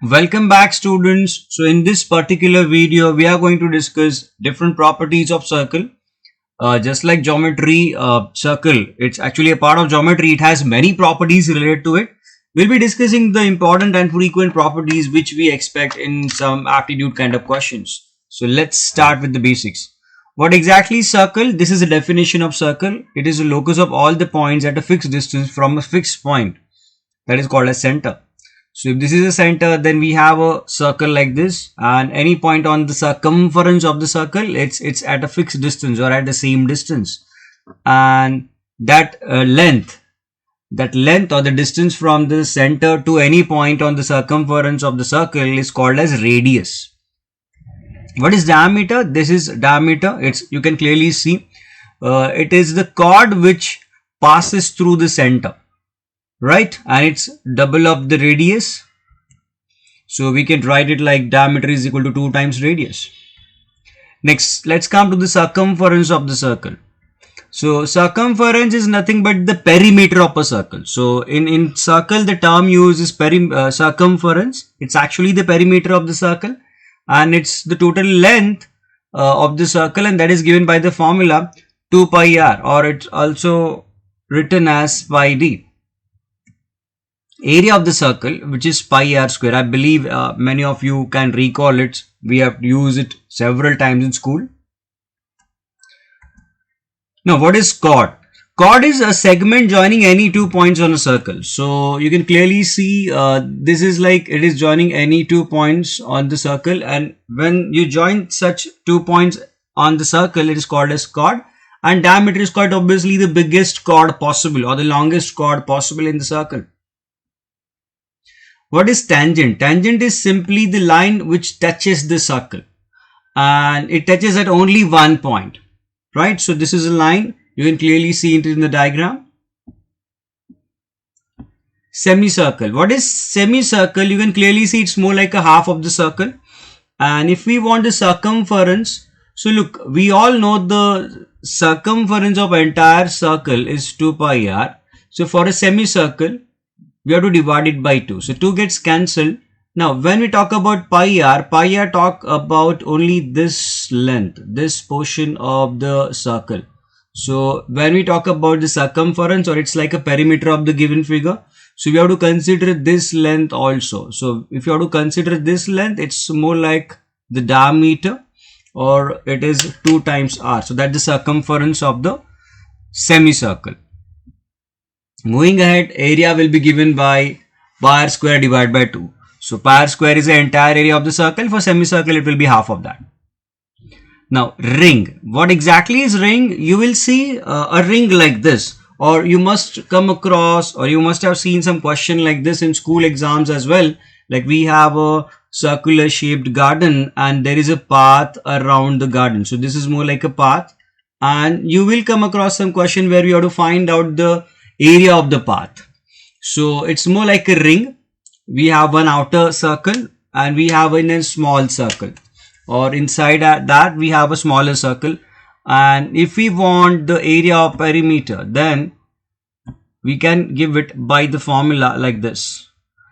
Welcome back students. So in this particular video we are going to discuss different properties of circle. Just like geometry, circle, it's actually a part of geometry. It has many properties related to it. We'll be discussing the important and frequent properties which we expect in some aptitude kind of questions. So let's start with the basics. What exactly is circle? This is a definition of circle. It is the locus of all the points at a fixed distance from a fixed point. That is called as center. So if this is a center, then we have a circle like this, and any point on the circumference of the circle, it's at a fixed distance or at the same distance, and that length or the distance from the center to any point on the circumference of the circle is called as radius. What is diameter? This is diameter. You can clearly see it is the chord which passes through the center, right? And it's double of the radius. So we can write it like diameter is equal to 2 times radius. Next, let's come to the circumference of the circle. So circumference is nothing but the perimeter of a circle. So in circle, the term used is circumference. It's actually the perimeter of the circle, and it's the total length of the circle, and that is given by the formula 2 pi r, or it's also written as pi d. Area of the circle, which is pi r square. I believe many of you can recall it. We have used it several times in school. Now, what is chord? Chord is a segment joining any 2 points on a circle. So you can clearly see this is like it is joining any 2 points on the circle, and when you join such 2 points on the circle, it is called as chord. And diameter is quite obviously the biggest chord possible or the longest chord possible in the circle. What is tangent? Tangent is simply the line which touches the circle, and it touches at only one point, right? So this is a line. You can clearly see it in the diagram. Semicircle. What is semicircle? You can clearly see it's more like a half of the circle. And if we want the circumference, so look, we all know the circumference of entire circle is 2 pi r. So for a semicircle, we have to divide it by 2. So 2 gets cancelled. Now when we talk about pi r talk about only this length, this portion of the circle. So when we talk about the circumference, or it's like a perimeter of the given figure, so we have to consider this length also. So if you have to consider this length, it's more like the diameter, or it is 2 times r. So that's the circumference of the semicircle. Moving ahead, area will be given by pi r square divided by 2. So pi r square is the entire area of the circle. For semicircle, it will be half of that. Now, ring. What exactly is ring? You will see a ring like this, or you must come across, or you must have seen some question like this in school exams as well. Like we have a circular shaped garden, and there is a path around the garden. So this is more like a path, and you will come across some question where you have to find out the area of the path. So it's more like a ring. We have one outer circle, and we have a small circle, or inside that we have a smaller circle. And if we want the area of perimeter, then we can give it by the formula like this.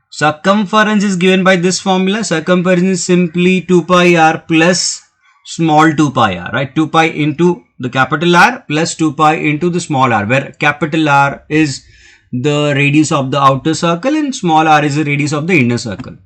Circumference is given by this formula. Circumference is simply 2 pi r plus small 2 pi r, right? 2 pi into the capital R plus 2 pi into the small r, where capital R is the radius of the outer circle and small r is the radius of the inner circle.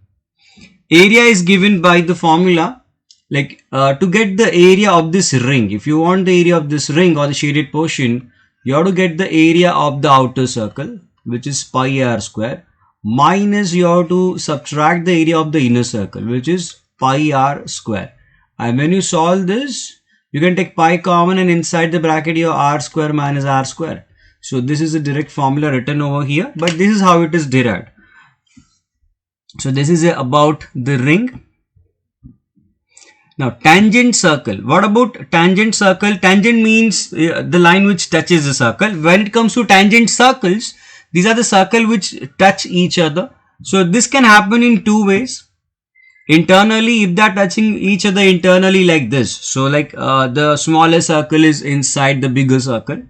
Area is given by the formula, like to get the area of this ring. If you want the area of this ring or the shaded portion, you have to get the area of the outer circle, which is pi r square, minus you have to subtract the area of the inner circle, which is pi r square. And when you solve this, you can take pi common, and inside the bracket you have r square minus r square. So this is a direct formula written over here, but this is how it is derived. So this is about the ring. Now tangent circle. What about tangent circle? Tangent means the line which touches the circle. When it comes to tangent circles, these are the circle which touch each other. So this can happen in 2 ways. Internally, if they are touching each other internally like this, so like the smaller circle is inside the bigger circle,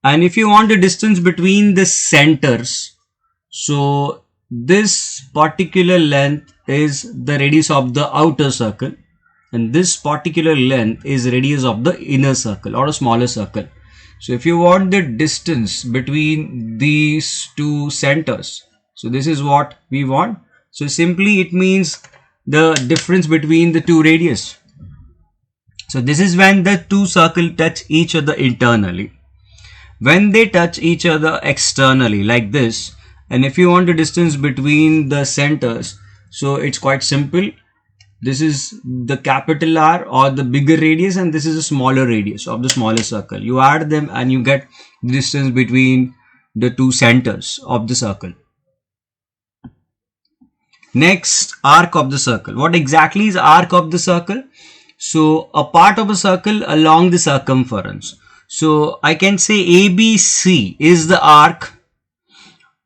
and if you want the distance between the centers, so this particular length is the radius of the outer circle, and this particular length is radius of the inner circle or a smaller circle. So if you want the distance between these two centers, so this is what we want. So simply it means the difference between the two radius. So this is when the two circles touch each other internally. When they touch each other externally like this, and if you want the distance between the centers, so it's quite simple. This is the capital R or the bigger radius, and this is a smaller radius of the smaller circle. You add them and you get the distance between the two centers of the circle. Next, arc of the circle. What exactly is arc of the circle? So a part of a circle along the circumference. So I can say ABC is the arc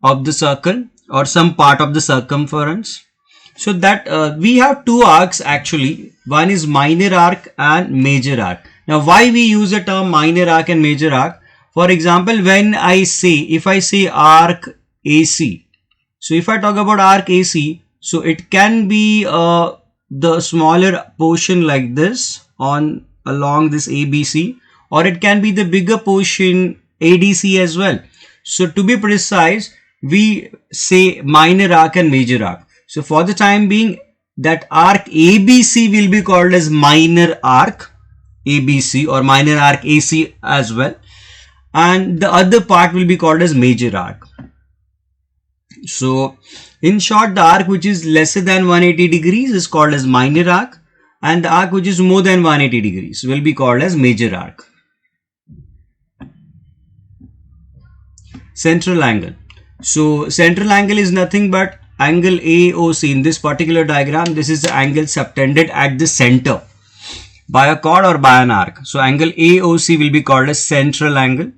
of the circle or some part of the circumference. So that we have two arcs actually. One is minor arc and major arc. Now why we use the term minor arc and major arc? For example, when if I say arc AC. So if I talk about arc AC, so it can be the smaller portion like this along this ABC, or it can be the bigger portion ADC as well. So to be precise, we say minor arc and major arc. So for the time being, that arc ABC will be called as minor arc ABC or minor arc AC as well, and the other part will be called as major arc. So in short, the arc which is lesser than 180 degrees is called as minor arc, and the arc which is more than 180 degrees will be called as major arc. Central angle. So central angle is nothing but angle AOC. In this particular diagram, this is the angle subtended at the center by a chord or by an arc. So angle AOC will be called as central angle,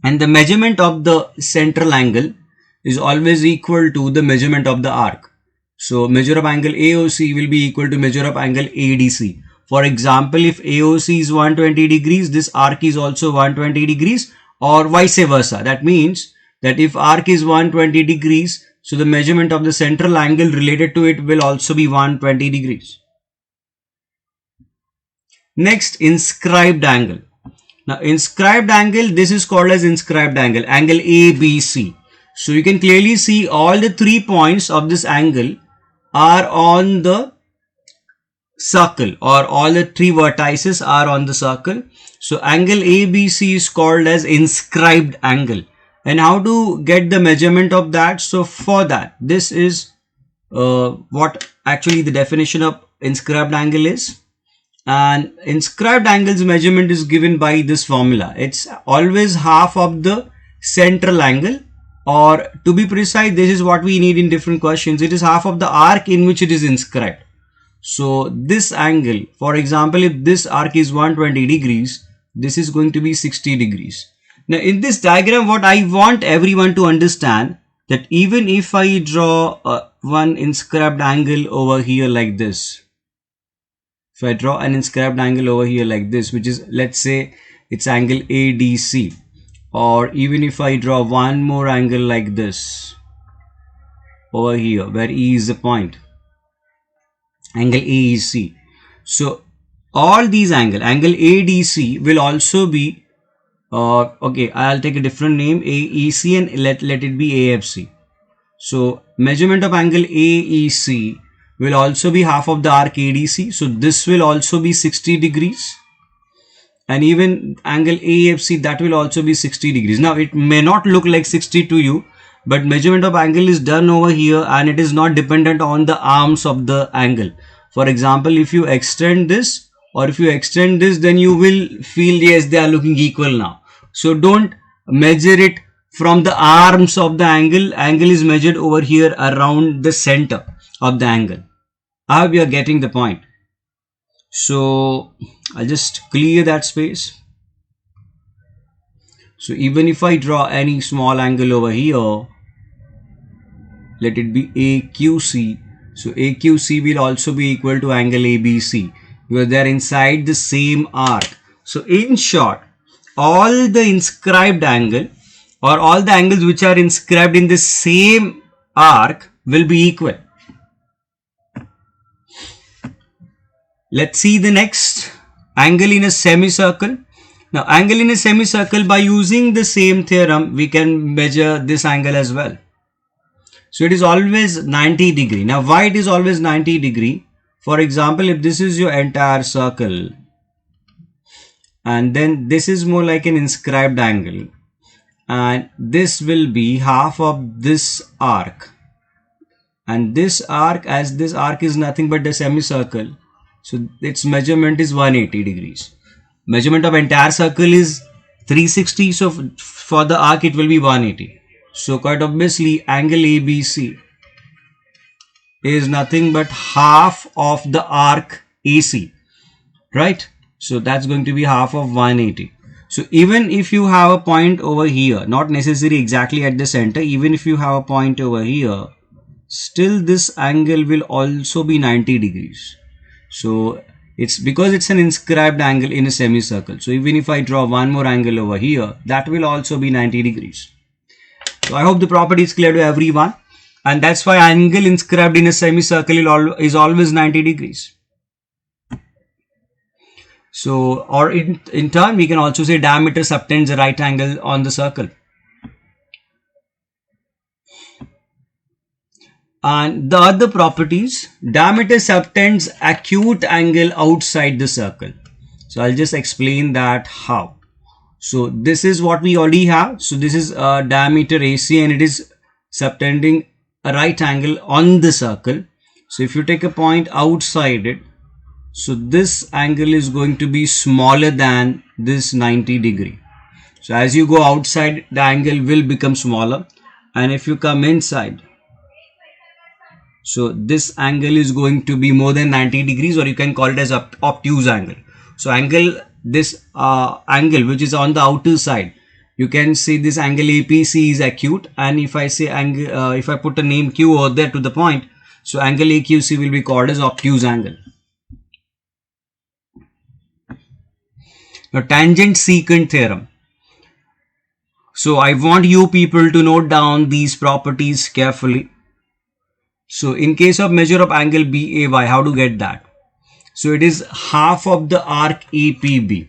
and the measurement of the central angle is always equal to the measurement of the arc. So measure of angle AOC will be equal to measure of angle ADC. For example, if AOC is 120 degrees, this arc is also 120 degrees, or vice versa. That means that if arc is 120 degrees, so the measurement of the central angle related to it will also be 120 degrees. Next, inscribed angle. Now inscribed angle, this is called as inscribed angle, angle ABC. So you can clearly see all the 3 points of this angle are on the circle, or all the 3 vertices are on the circle. So angle ABC is called as inscribed angle. And how to get the measurement of that? So for that, this is what actually the definition of inscribed angle is. And inscribed angle's measurement is given by this formula. It's always half of the central angle, or to be precise, this is what we need in different questions. It is half of the arc in which it is inscribed. So this angle, for example, if this arc is 120 degrees, this is going to be 60 degrees. Now in this diagram, what I want everyone to understand, that even if I draw one inscribed angle over here like this, if I draw an inscribed angle over here like this, which is, let's say it's angle ADC, or even if I draw one more angle like this over here where E is the point, angle AEC. So all these angle ADC will also be okay, I'll take a different name, AEC, and let it be AFC. So measurement of angle AEC will also be half of the arc ADC. So this will also be 60 degrees. And even angle AFC, that will also be 60 degrees. Now it may not look like 60 to you, but measurement of angle is done over here, and it is not dependent on the arms of the angle. For example, if you extend this or if you extend this, then you will feel, yes, they are looking equal now. So don't measure it from the arms of the angle. Angle is measured over here around the center of the angle. I hope you are getting the point. So I'll just clear that space. So even if I draw any small angle over here, let it be AQC. So AQC will also be equal to angle ABC, because they are inside the same arc. So in short, all the inscribed angle, or all the angles which are inscribed in the same arc will be equal. Let's see the next angle in a semicircle. Now, angle in a semicircle, by using the same theorem, we can measure this angle as well. So it is always 90 degree. Now, why it is always 90 degree? For example, if this is your entire circle, and then this is more like an inscribed angle, and this will be half of this arc, and this arc, as this arc is nothing but the semicircle, so its measurement is 180 degrees. Measurement of entire circle is 360, so for the arc it will be 180. So quite obviously angle ABC is nothing but half of the arc AC, right? So that's going to be half of 180. So even if you have a point over here, not necessarily exactly at the center, even if you have a point over here, still this angle will also be 90 degrees. So it's because it's an inscribed angle in a semicircle. So even if I draw one more angle over here, that will also be 90 degrees. So I hope the property is clear to everyone. And that's why angle inscribed in a semicircle is always 90 degrees. So, or in turn, we can also say diameter subtends the right angle on the circle. And the other properties, diameter subtends acute angle outside the circle. So I'll just explain that how. So this is what we already have. So this is diameter AC and it is subtending a right angle on the circle. So if you take a point outside it, so this angle is going to be smaller than this 90 degree. So as you go outside, the angle will become smaller. And if you come inside, so this angle is going to be more than 90 degrees, or you can call it as obtuse angle. So this angle which is on the outer side, you can see this angle APC is acute, and if I say angle, if I put a name Q over there to the point, so angle AQC will be called as obtuse angle. Now, tangent-secant theorem. So I want you people to note down these properties carefully. So in case of measure of angle BAY, how to get that? So it is half of the arc APB.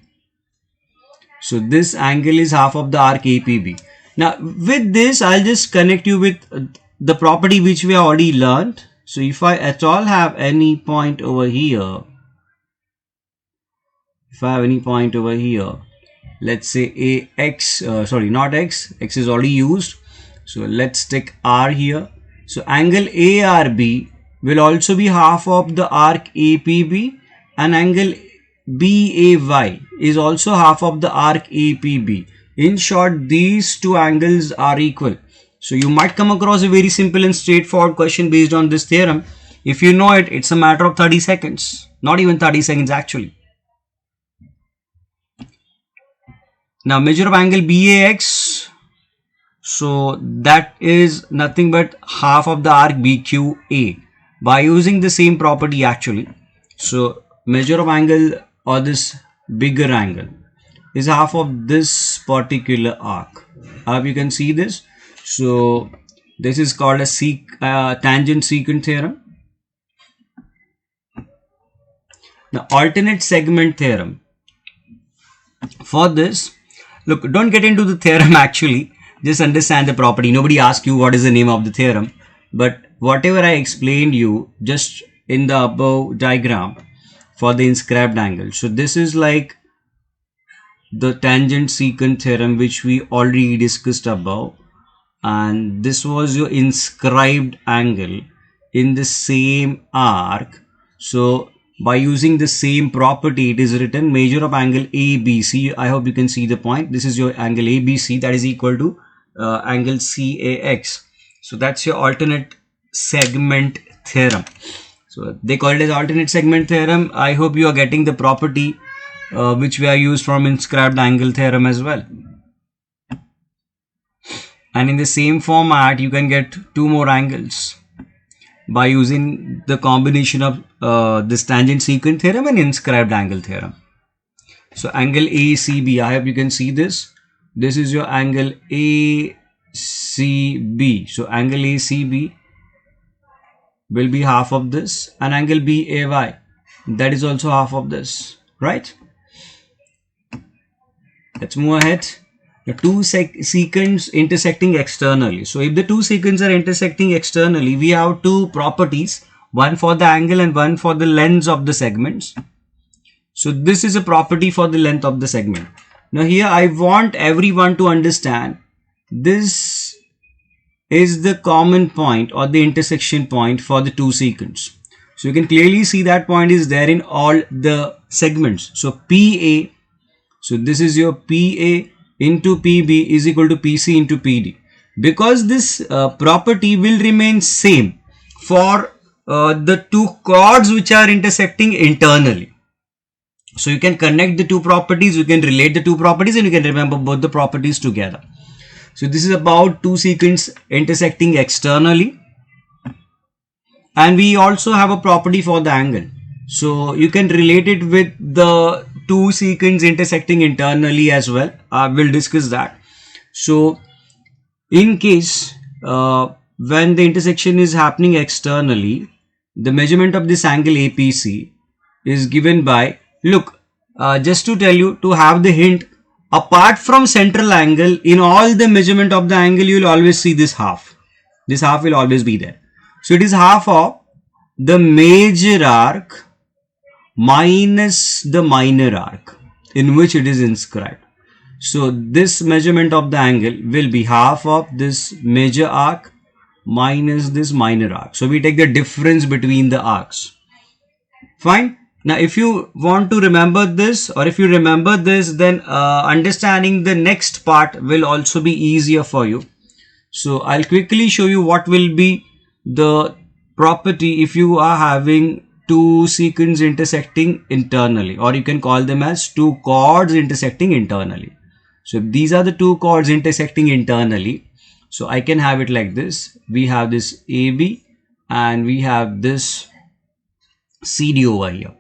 So this angle is half of the arc APB. Now with this, I'll just connect you with the property which we have already learned. So if I at all have any point over here, let's say AX, sorry, not X, X is already used. So let's take R here. So angle ARB will also be half of the arc APB, and angle BAY is also half of the arc APB. In short, these two angles are equal. So you might come across a very simple and straightforward question based on this theorem. If you know it, it's a matter of 30 seconds, not even 30 seconds actually. Now measure of angle BAX. So that is nothing but half of the arc BQA by using the same property actually. So measure of angle, or this bigger angle, is half of this particular arc. I hope you can see this. So this is called a tangent-secant theorem. Now alternate segment theorem. For this, look, don't get into the theorem actually. Just understand the property. Nobody asks you what is the name of the theorem. But whatever I explained you just in the above diagram for the inscribed angle. So this is like the tangent-secant theorem which we already discussed above. And this was your inscribed angle in the same arc. So by using the same property, it is written measure of angle ABC. I hope you can see the point. This is your angle ABC, that is equal to angle CAX. So that's your alternate segment theorem. So they call it as alternate segment theorem. I hope you are getting the property which we are used from inscribed angle theorem as well. And in the same format, you can get two more angles by using the combination of this tangent-secant theorem and inscribed angle theorem. So angle ACB, I hope you can see this. This is your angle ACB. CB. So angle ACB will be half of this, and angle BAY, that is also half of this, right? Let's move ahead. The two secants intersecting externally. So if the two secants are intersecting externally, we have two properties, one for the angle and one for the lengths of the segments. So this is a property for the length of the segment. Now here I want everyone to understand this is the common point or the intersection point for the two secants. So you can clearly see that point is there in all the segments. So PA, so this is your PA into PB is equal to PC into PD. Because this property will remain same for the two chords which are intersecting internally. So you can connect the two properties, you can relate the two properties, and you can remember both the properties together. So this is about two secants intersecting externally. And we also have a property for the angle. So you can relate it with the two secants intersecting internally as well. We'll discuss that. So in case when the intersection is happening externally, the measurement of this angle APC is given by, look, just to tell you, to have the hint, apart from central angle, in all the measurement of the angle, you will always see this half. This half will always be there. So it is half of the major arc minus the minor arc in which it is inscribed. So this measurement of the angle will be half of this major arc minus this minor arc. So we take the difference between the arcs. Fine. Now if you want to remember this, or if you remember this, then understanding the next part will also be easier for you. So I'll quickly show you what will be the property if you are having two secants intersecting internally, or you can call them as two chords intersecting internally. So if these are the two chords intersecting internally, so I can have it like this. We have this AB and we have this CD over here,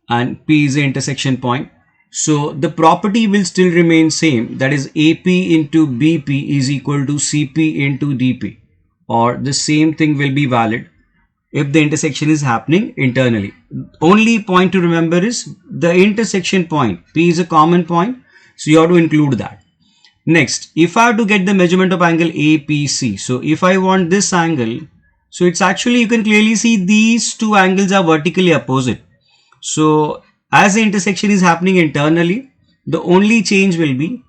and P is the intersection point. So the property will still remain same, that is AP into BP is equal to CP into DP, or the same thing will be valid if the intersection is happening internally. Only point to remember is the intersection point. P is a common point, so you have to include that. Next, if I have to get the measurement of angle APC, so if I want this angle, so it's actually, you can clearly see these two angles are vertically opposite. So as the intersection is happening internally, the only change will be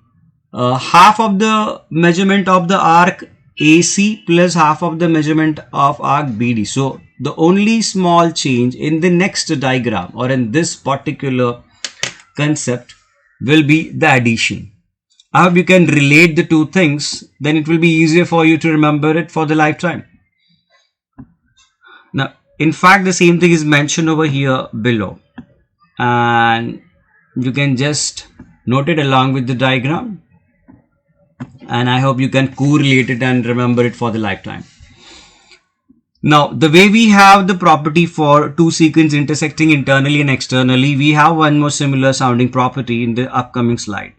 half of the measurement of the arc AC plus half of the measurement of arc BD. So the only small change in the next diagram or in this particular concept will be the addition. I hope you can relate the two things, then it will be easier for you to remember it for the lifetime. Now, in fact, the same thing is mentioned over here below, and you can just note it along with the diagram, and I hope you can correlate it and remember it for the lifetime. Now, the way we have the property for two secants intersecting internally and externally, we have one more similar sounding property in the upcoming slide.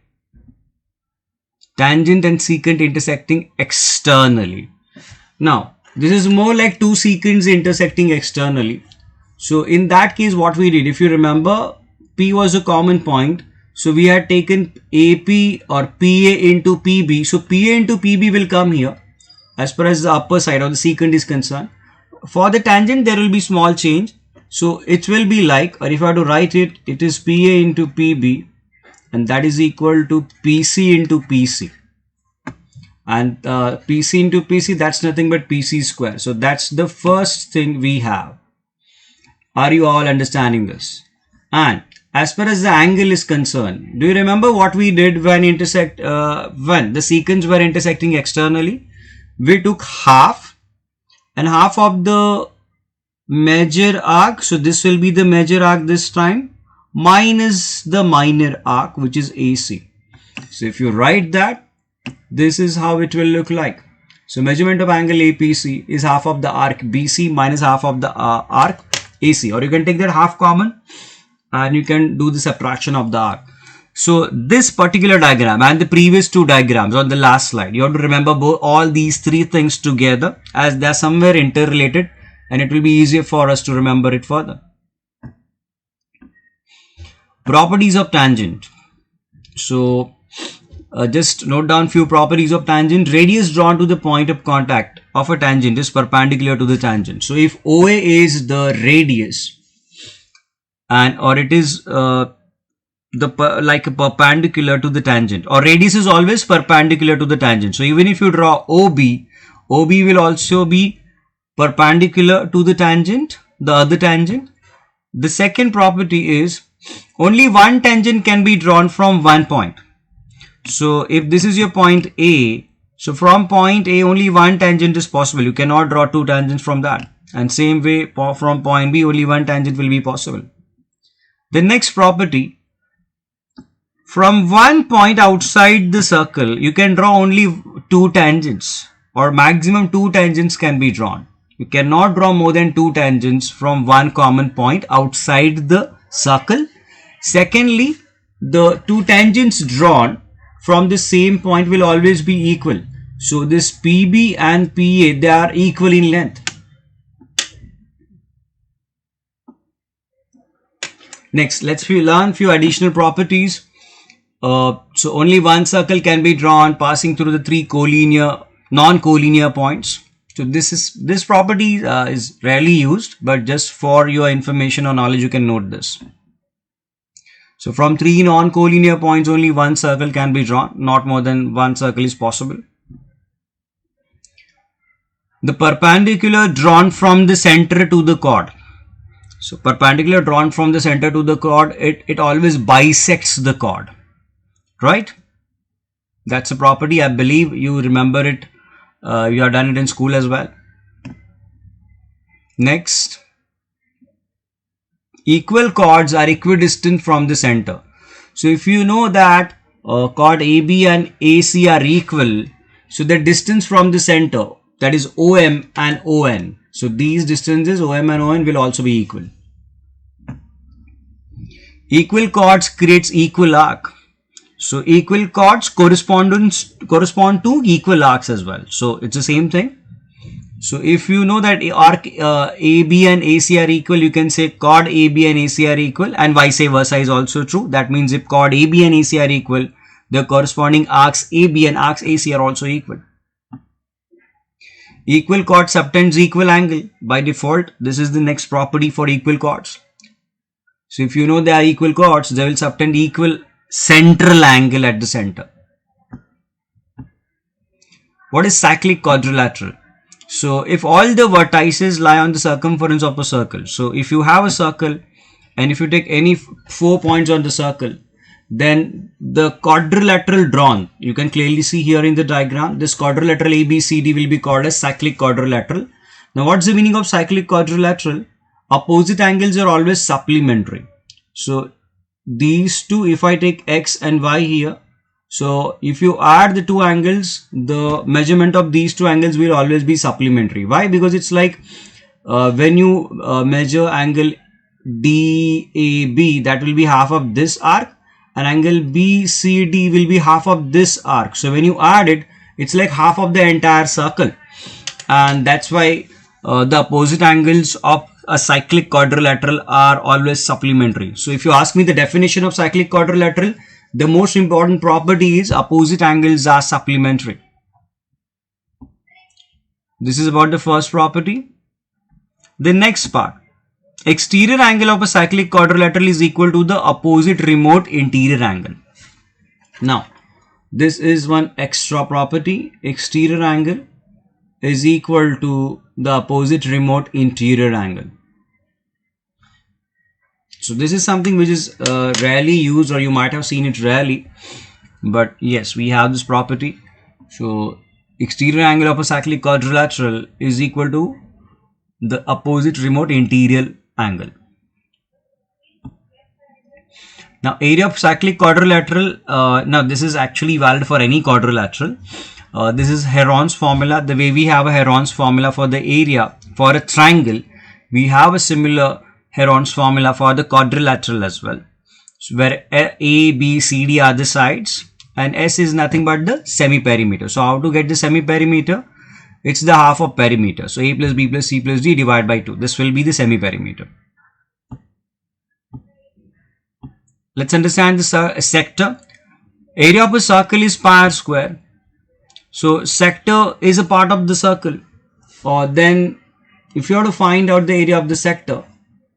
Tangent and secant intersecting externally. Now, this is more like two secants intersecting externally. So in that case, what we did, if you remember, P was a common point. So we had taken AP or PA into PB. So PA into PB will come here as far as the upper side of the secant is concerned. For the tangent, there will be small change. So it will be like, or if I have to write it, it is PA into PB, and that is equal to PC into PC. And PC into PC, that's nothing but PC square. So that's the first thing we have. Are you all understanding this? And as far as the angle is concerned, do you remember what we did when when the secants were intersecting externally? We took half, and half of the major arc, so this will be the major arc this time, minus the minor arc, which is AC. So if you write that, this is how it will look like. So measurement of angle APC is half of the arc BC minus half of the arc AC, or you can take that half common and you can do the subtraction of the arc. So this particular diagram and the previous two diagrams on the last slide, you have to remember all these three things together, as they are somewhere interrelated, and it will be easier for us to remember it further. Properties of tangent. So just note down few properties of tangent. Radius drawn to the point of contact of a tangent is perpendicular to the tangent. So if OA is the radius, and or it is like a perpendicular to the tangent, or radius is always perpendicular to the tangent. So even if you draw OB, OB will also be perpendicular to the tangent, the other tangent. The second property is only one tangent can be drawn from one point. So if this is your point A, so from point A only one tangent is possible. You cannot draw two tangents from that. And same way from point B only one tangent will be possible. The next property, from one point outside the circle, you can draw only two tangents, or maximum two tangents can be drawn. You cannot draw more than two tangents from one common point outside the circle. Secondly, the two tangents drawn from the same point will always be equal. So this PB and PA, they are equal in length. Next, let's learn few additional properties. So only one circle can be drawn passing through the three non-collinear points. So this property is rarely used, but just for your information or knowledge, you can note this. So from three non-collinear points, only one circle can be drawn. Not more than one circle is possible. The perpendicular drawn from the center to the chord. So perpendicular drawn from the center to the chord, it always bisects the chord, right? That's a property. I believe you remember it. You have done it in school as well. Next, equal chords are equidistant from the center. So if you know that chord AB and AC are equal, so the distance from the center, that is OM and ON. So these distances OM and ON will also be equal. Equal chords creates equal arc. So equal chords correspond to equal arcs as well. So it's the same thing. So if you know that arc AB and AC are equal, you can say chord AB and AC are equal, and vice versa is also true. That means if chord AB and AC are equal, the corresponding arcs AB and arcs AC are also equal. Equal chord subtends equal angle. By default, this is the next property for equal chords. So if you know they are equal chords, they will subtend equal central angle at the center. What is cyclic quadrilateral? So if all the vertices lie on the circumference of a circle, so if you have a circle and if you take any 4 points on the circle, then the quadrilateral drawn, you can clearly see here in the diagram, this quadrilateral ABCD will be called as cyclic quadrilateral. Now what's the meaning of cyclic quadrilateral? Opposite angles are always supplementary. So these two, if I take X and Y here, so if you add the two angles, the measurement of these two angles will always be supplementary. Why? Because it's like when you measure angle DAB, that will be half of this arc, and angle BCD will be half of this arc. So when you add it, it's like half of the entire circle, and that's why the opposite angles of a cyclic quadrilateral are always supplementary. So if you ask me the definition of cyclic quadrilateral, the most important property is opposite angles are supplementary. This is about the first property. The next part, exterior angle of a cyclic quadrilateral is equal to the opposite remote interior angle. Now, this is one extra property. Exterior angle is equal to the opposite remote interior angle. So this is something which is rarely used, or you might have seen it rarely, but yes, we have this property. So exterior angle of a cyclic quadrilateral is equal to the opposite remote interior angle. Now area of cyclic quadrilateral, now this is actually valid for any quadrilateral. This is Heron's formula. The way we have a Heron's formula for the area for a triangle, we have a similar Heron's formula for the quadrilateral as well. So where A, B, C, D are the sides and S is nothing but the semi-perimeter. So how to get the semi-perimeter? It's the half of perimeter. So A plus B plus C plus D divided by 2. This will be the semi-perimeter. Let's understand the sector. Area of a circle is pi r square. So sector is a part of the circle. Or then if you have to find out the area of the sector,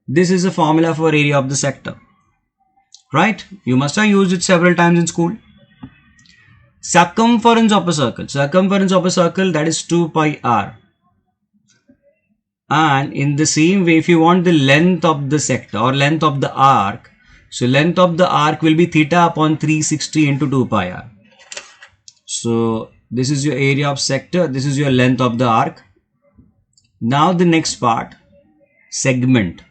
this is a formula for area of the sector. Right? You must have used it several times in school. Circumference of a circle. Circumference of a circle, that is 2 pi r. And in the same way, if you want the length of the sector or length of the arc, so length of the arc will be theta upon 360 into 2 pi r. So this is your area of sector. This is your length of the arc. Now the next part, segment.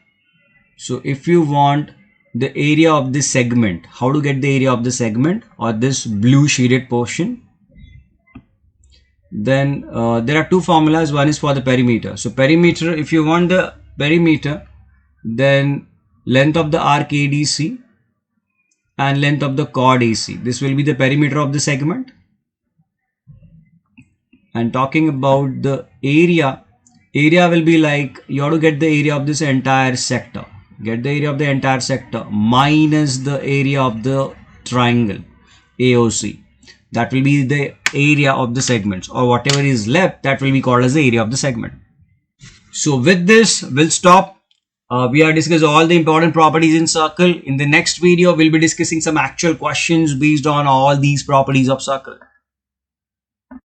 So if you want the area of this segment, how to get the area of the segment or this blue shaded portion? Then there are two formulas. One is for the perimeter. So perimeter, if you want the perimeter, then length of the arc ADC and length of the chord AC. This will be the perimeter of the segment. And talking about the area, area will be like you have to get the area of this entire sector. Get the area of the entire sector minus the area of the triangle AOC. That will be the area of the segments, or whatever is left, that will be called as the area of the segment. So with this, we'll stop. We have discussed all the important properties in circle. In the next video, we'll be discussing some actual questions based on all these properties of circle.